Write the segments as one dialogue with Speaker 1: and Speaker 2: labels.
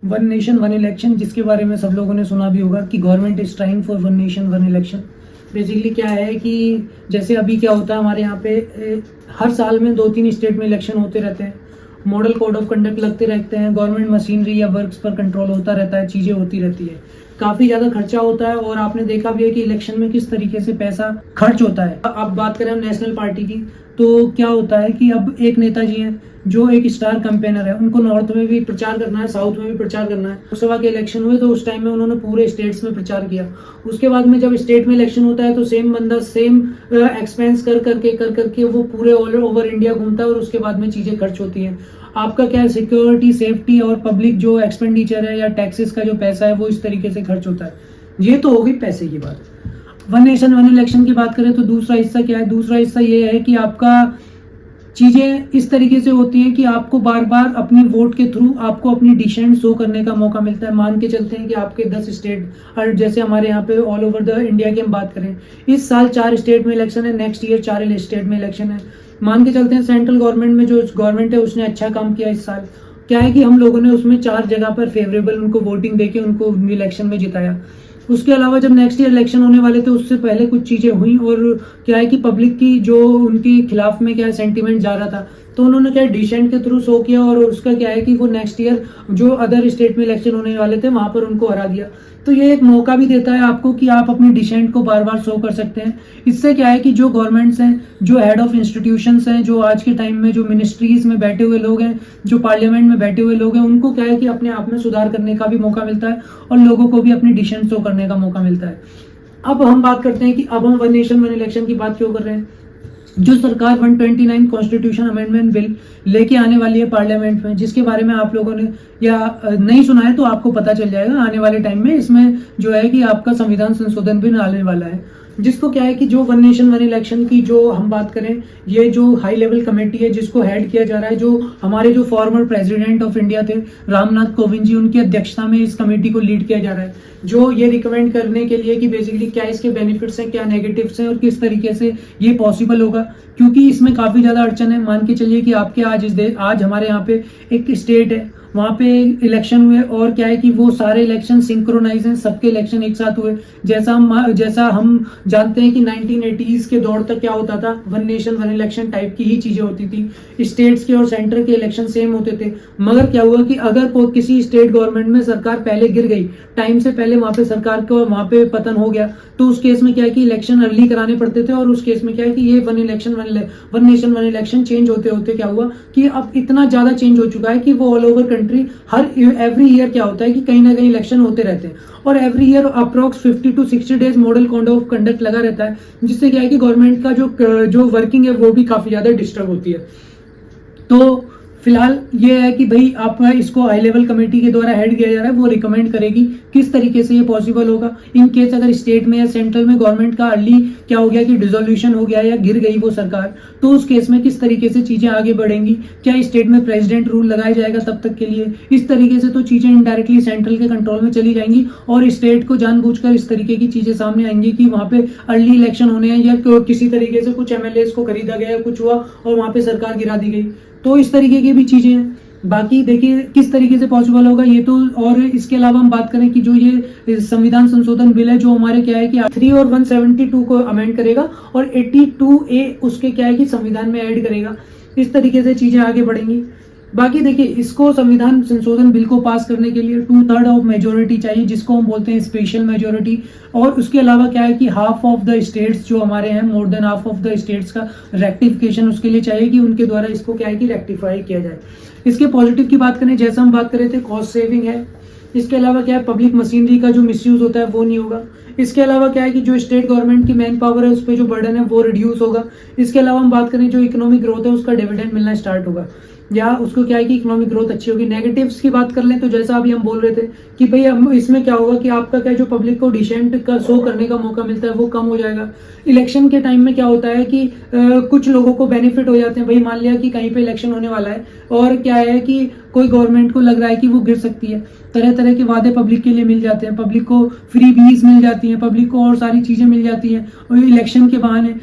Speaker 1: One nation one election, जिसके बारे में सब लोगों ने सुना भी होगा कि government is trying for one nation one election. Basically क्या है कि जैसे अभी क्या होता है हमारे यहाँ पे हर साल में 2-3 स्टेट में इलेक्शन होते रहते हैं, मॉडल कोड ऑफ कंडक्ट लगते रहते हैं, गवर्नमेंट मशीनरी या वर्क्स पर कंट्रोल होता रहता है, चीज़ें होती रहती है, काफ़ी ज़्यादा खर्चा होता है। और आपने देखा भी है कि इलेक्शन में किस तरीके से पैसा खर्च होता है। अब बात करें हम नेशनल पार्टी की, तो क्या होता है कि अब एक नेताजी हैं जो एक स्टार कैंपेनर है, उनको नॉर्थ में भी प्रचार करना है, साउथ में भी प्रचार करना है। लोकसभा के इलेक्शन हुए तो उस टाइम में उन्होंने पूरे स्टेट्स में प्रचार किया। उसके बाद में जब स्टेट में इलेक्शन होता है तो सेम बंदा सेम एक्सपेंस कर करके वो पूरे ऑल ओवर इंडिया घूमता है और उसके बाद में चीज़ें खर्च होती हैं। आपका क्या है, सिक्योरिटी, सेफ्टी और पब्लिक जो एक्सपेंडिचर है या टैक्सेस का जो पैसा है वो इस तरीके से खर्च होता है। ये तो होगी पैसे की बात। वन नेशन वन इलेक्शन की बात करें तो दूसरा हिस्सा क्या है, दूसरा हिस्सा ये है कि आपका चीज़ें इस तरीके से होती हैं कि आपको बार बार अपनी वोट के थ्रू आपको अपनी डिसेंट शो करने का मौका मिलता है। मान के चलते हैं कि आपके 10 स्टेट, और जैसे हमारे यहाँ पे ऑल ओवर द इंडिया की हम बात करें, इस साल 4 स्टेट में इलेक्शन है, नेक्स्ट ईयर 4 स्टेट में इलेक्शन है। मान के चलते हैं सेंट्रल गवर्नमेंट में जो गवर्नमेंट है उसने अच्छा काम किया इस साल। क्या है कि हम लोगों ने उसमें 4 जगह पर फेवरेबल उनको वोटिंग देके उनको इलेक्शन में जिताया। उसके अलावा जब नेक्स्ट ईयर इलेक्शन होने वाले थे उससे पहले कुछ चीज़ें हुई और क्या है कि पब्लिक की जो उनके खिलाफ में क्या है सेंटीमेंट जा रहा था, तो उन्होंने क्या है डिसेंट के थ्रू शो किया और उसका क्या है कि वो नेक्स्ट ईयर जो अदर स्टेट में इलेक्शन होने वाले थे वहां पर उनको हरा दिया। तो ये एक मौका भी देता है आपको कि आप अपनी डिसेंट को बार बार शो कर सकते हैं। इससे क्या है कि जो गवर्नमेंट्स हैं, जो हेड ऑफ इंस्टीट्यूशंस हैं, जो आज के टाइम में जो मिनिस्ट्रीज में बैठे हुए लोग हैं, जो पार्लियामेंट में बैठे हुए लोग हैं, उनको क्या है कि अपने आप में सुधार करने का भी मौका मिलता है और लोगों को भी अपनी डिसेंट शो करने का मौका मिलता है। अब हम बात करते हैं कि अब हम वन नेशन वन इलेक्शन की बात क्यों कर रहे हैं। जो सरकार 129 कॉन्स्टिट्यूशन अमेंडमेंट बिल लेके आने वाली है पार्लियामेंट में, जिसके बारे में आप लोगों ने या नहीं सुना है तो आपको पता चल जाएगा आने वाले टाइम में, इसमें जो है कि आपका संविधान संशोधन बिल आने वाला है। जिसको क्या है कि जो वन नेशन वन इलेक्शन की जो हम बात करें, ये जो हाई लेवल कमेटी है जिसको हेड किया जा रहा है, जो हमारे जो फॉर्मर प्रेसिडेंट ऑफ इंडिया थे रामनाथ कोविंद जी, उनकी अध्यक्षता में इस कमेटी को लीड किया जा रहा है, जो ये रिकमेंड करने के लिए कि बेसिकली क्या इसके बेनिफिट्स हैं, क्या नेगेटिव्स हैं और किस तरीके से ये पॉसिबल होगा। क्योंकि इसमें काफ़ी ज़्यादा अड़चन है। मान के चलिए कि आपके आज हमारे यहाँ पे एक स्टेट है, वहाँ पे इलेक्शन हुए और क्या है कि वो सारे इलेक्शन सिंक्रोनाइज हैं, सबके इलेक्शन एक साथ हुए। जैसा हम जानते हैं कि 1980s के दौर तक क्या होता था, one nation one election type की ही चीज़ें होती थी, स्टेट्स के और सेंटर के इलेक्शन सेम होते थे। मगर क्या हुआ कि अगर कोई किसी स्टेट गवर्नमेंट में सरकार पहले गिर गई, टाइम से पहले वहाँ पे सरकार को वहाँ पे पतन हो गया, तो उस केस में क्या है कि इलेक्शन अर्ली कराने पड़ते थे। और उस केस में क्या है कि ये one nation one election change होते होते क्या हुआ कि अब इतना ज़्यादा चेंज हो चुका है कि वो all over country every year क्या होता है कि कहीं ना कहीं इलेक्शन होते रहते हैं और every year approx 50 to 60 days model code of conduct लगा रहता है, जिससे क्या है कि गवर्नमेंट का जो वर्किंग है वो भी काफ़ी ज़्यादा डिस्टर्ब होती है। तो फिलहाल ये है कि भाई आपका इसको हाई लेवल कमेटी के द्वारा हेड किया जा रहा है, वो रिकमेंड करेगी किस तरीके से ये पॉसिबल होगा। इन केस अगर स्टेट में या सेंट्रल में गवर्नमेंट का अर्ली क्या हो गया कि डिसोल्यूशन हो गया या गिर गई वो सरकार, तो उस केस में किस तरीके से चीज़ें आगे बढ़ेंगी, क्या स्टेट में प्रेसिडेंट रूल लगाया जाएगा तब तक के लिए। इस तरीके से तो चीज़ें इनडायरेक्टली सेंट्रल के कंट्रोल में चली जाएंगी और स्टेट को जानबूझकर इस तरीके की चीज़ें सामने आएंगी कि वहाँ पे अर्ली इलेक्शन होने हैं या किसी तरीके से कुछ MLAs को खरीदा गया, कुछ हुआ और वहाँ पे सरकार गिरा दी गई। तो इस तरीके की भी चीज़ें हैं। बाकी देखिए किस तरीके से पॉसिबल होगा ये तो। और इसके अलावा हम बात करें कि जो ये संविधान संशोधन बिल है जो हमारे क्या है कि 3 और 172 को अमेंड करेगा और 82A उसके क्या है कि संविधान में ऐड करेगा। इस तरीके से चीज़ें आगे बढ़ेंगी। बाकी देखिए इसको संविधान संशोधन बिल को पास करने के लिए 2/3 ऑफ मेजोरिटी चाहिए, जिसको हम बोलते हैं स्पेशल मेजोरिटी। और उसके अलावा क्या है कि हाफ ऑफ द स्टेट्स जो हमारे हैं, more than half of the states का रेक्टिफिकेशन उसके लिए चाहिए कि उनके द्वारा इसको क्या है कि रेक्टिफाई किया जाए। इसके पॉजिटिव की बात करें, जैसा हम बात कर रहे थे, कॉस्ट सेविंग है। इसके अलावा क्या है, पब्लिक मशीनरी का जो मिसयूज होता है वो नहीं होगा। इसके अलावा क्या है कि जो स्टेट गवर्नमेंट की मैन पावर है उस पर जो बर्डन है वो रिड्यूस होगा। इसके अलावा हम बात करें जो इकोनॉमिक ग्रोथ है उसका डिविडेंड मिलना स्टार्ट होगा, या उसको क्या है कि इकोनॉमिक ग्रोथ अच्छी होगी। नेगेटिव्स की बात कर लें तो जैसा अभी हम बोल रहे थे कि भाई हम इसमें क्या होगा कि आपका क्या जो पब्लिक को डिसेंट का शो करने का मौका मिलता है वो कम हो जाएगा। इलेक्शन के टाइम में क्या होता है कि कुछ लोगों को बेनिफिट हो जाते हैं। भाई मान लिया कि कहीं पे इलेक्शन होने वाला है और क्या है कि कोई गवर्नमेंट को लग रहा है कि वो गिर सकती है, तरह तरह के वादे पब्लिक के लिए मिल जाते हैं, पब्लिक को फ्री बीज मिल जाती हैं, पब्लिक को और सारी चीजें मिल जाती हैं, और इलेक्शन के बहाने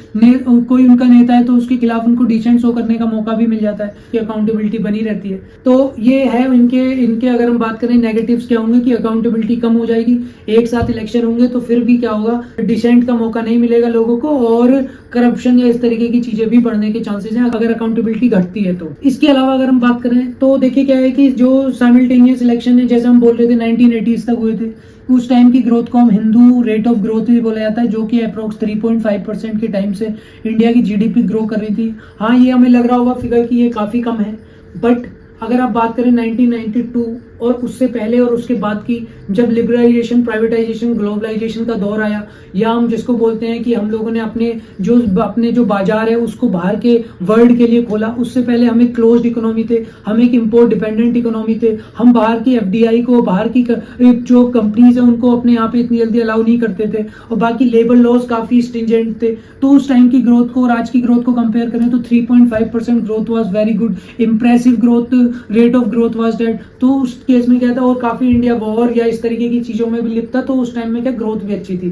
Speaker 1: कोई उनका नेता है तो उसके खिलाफ उनको डिसेंट शो करने का मौका भी मिल जाता है कि अकाउंटेबिलिटी बनी रहती है। तो ये है इनके अगर हम बात करें नेगेटिव्स क्या होंगे कि अकाउंटेबिलिटी कम हो जाएगी, एक साथ इलेक्शन होंगे तो फिर भी क्या होगा, डिसेंट का मौका नहीं मिलेगा लोगों को, और करप्शन या इस तरीके की चीजें भी बढ़ने के चांसेस हैं अगर अकाउंटेबिलिटी घटती है तो। इसके अलावा अगर हम बात करें तो देखिए क्या है कि जो साइमल्टेनियस इलेक्शन है, जैसे हम बोल रहे थे 1980s तक हुए थे, उस टाइम की ग्रोथ को हम हिंदू रेट ऑफ ग्रोथ भी बोला जाता है, जो कि अप्रोक्स 3.5% के टाइम से इंडिया की जीडीपी ग्रो कर रही थी। हाँ, ये हमें लग रहा होगा फिगर कि ये काफी कम है, बट अगर आप बात करें 1992 और उससे पहले और उसके बाद की, जब लिबरलाइजेशन, प्राइवेटाइजेशन, ग्लोबलाइजेशन का दौर आया, या हम जिसको बोलते हैं कि हम लोगों ने अपने जो बाजार है उसको बाहर के वर्ल्ड के लिए खोला, उससे पहले हम एक क्लोज्ड इकोनॉमी थे, हम एक इंपोर्ट डिपेंडेंट इकोनॉमी थे, हम बाहर की एफडीआई को, बाहर की जो कंपनीज है उनको अपने यहाँ पे इतनी जल्दी अलाउ नहीं करते थे, और बाकी लेबर लॉज काफी स्ट्रिंजेंट थे। तो उस टाइम की ग्रोथ को और आज की ग्रोथ को कंपेयर करें तो 3.5% growth was very good, impressive growth, rate of growth was that. तो उस केस में क्या था, और काफी इंडिया वॉर या इस तरीके की चीजों में भी लिप्त था, तो उस टाइम में क्या ग्रोथ भी अच्छी थी।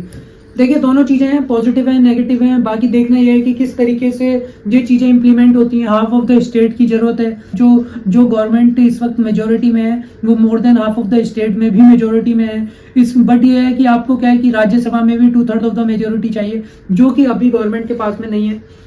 Speaker 1: देखिए दोनों चीजें हैं, पॉजिटिव है, नेगेटिव है, बाकी देखना यह है कि किस तरीके से ये चीजें इंप्लीमेंट होती हैं। हाफ ऑफ द स्टेट की जरूरत है, जो गवर्नमेंट इस वक्त मेजोरिटी में है वो more than half of the state में भी मेजोरिटी में है। बट ये है कि आपको क्या है कि राज्यसभा में भी 2/3 ऑफ द मेजोरिटी चाहिए, जो कि अभी गवर्नमेंट के पास में नहीं है।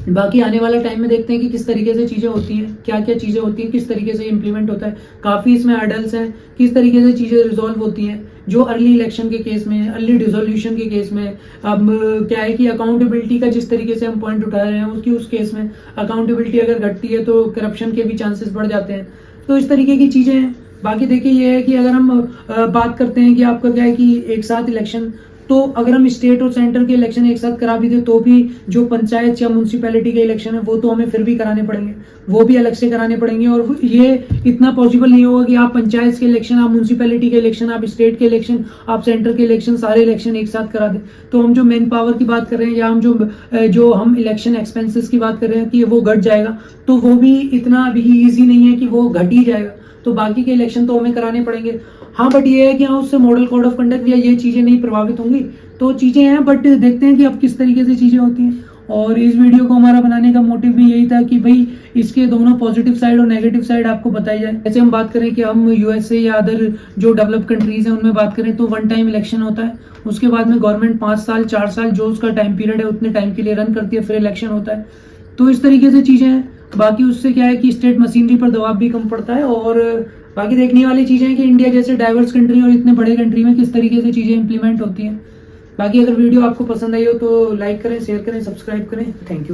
Speaker 1: बाकी आने वाला टाइम में देखते हैं कि किस तरीके से चीजें होती हैं, क्या क्या चीजें होती हैं, किस तरीके से इंप्लीमेंट होता है। काफी इसमें हर्डल्स हैं, किस तरीके से चीजें रिजॉल्व होती हैं, जो अर्ली इलेक्शन के केस में, अर्ली डिसोल्यूशन के केस में। अब क्या है कि अकाउंटेबिलिटी का जिस तरीके से हम पॉइंट उठा रहे हैं उसकी उस केस में अकाउंटेबिलिटी अगर घटती है तो करप्शन के भी चांसेस बढ़ जाते हैं। तो इस तरीके की चीजें हैं। बाकी देखिए ये है कि अगर हम बात करते हैं कि आपका क्या है कि एक साथ इलेक्शन, तो अगर हम स्टेट और सेंटर के इलेक्शन एक साथ करा भी दे तो भी जो पंचायत या म्यूनसिपैलिटी के इलेक्शन है वो तो हमें फिर भी कराने पड़ेंगे, वो भी अलग से कराने पड़ेंगे। और ये इतना पॉसिबल नहीं होगा कि आप पंचायत के इलेक्शन, आप म्यूनसिपैलिटी के इलेक्शन, आप स्टेट के इलेक्शन, आप सेंटर के इलेक्शन, सारे इलेक्शन एक साथ करा दें। तो हम जो मैन पावर की बात कर रहे हैं या हम जो हम इलेक्शन एक्सपेंसेस की बात कर रहे हैं कि वो घट जाएगा, तो वो भी इतना अभी ईजी नहीं है कि वो घट ही जाएगा। तो बाकी के इलेक्शन तो हमें कराने पड़ेंगे। हाँ, बट ये है कि हाँ उससे मॉडल कोड ऑफ कंडक्ट या ये चीजें नहीं प्रभावित होंगी। तो चीजें हैं, बट देखते हैं कि अब किस तरीके से चीजें होती हैं। और इस वीडियो को हमारा बनाने का मोटिव भी यही था कि भाई इसके दोनों पॉजिटिव साइड और नेगेटिव साइड आपको बताई जाए। जैसे हम बात करें कि हम यूएसए या अदर जो डेवलप कंट्रीज हैं उनमें बात करें तो 1 टाइम इलेक्शन होता है, उसके बाद में गवर्नमेंट 5 साल 4 साल जो उसका टाइम पीरियड है उतने टाइम के लिए रन करती है, फिर इलेक्शन होता है। तो इस तरीके से चीजें हैं। बाकी उससे क्या है कि स्टेट मशीनरी पर दबाव भी कम पड़ता है। और बाकी देखने वाली चीजें हैं कि इंडिया जैसे डाइवर्स कंट्री और इतने बड़े कंट्री में किस तरीके से चीजें इंप्लीमेंट होती हैं। बाकी अगर वीडियो आपको पसंद आई हो तो लाइक करें, शेयर करें, सब्सक्राइब करें। Thank you.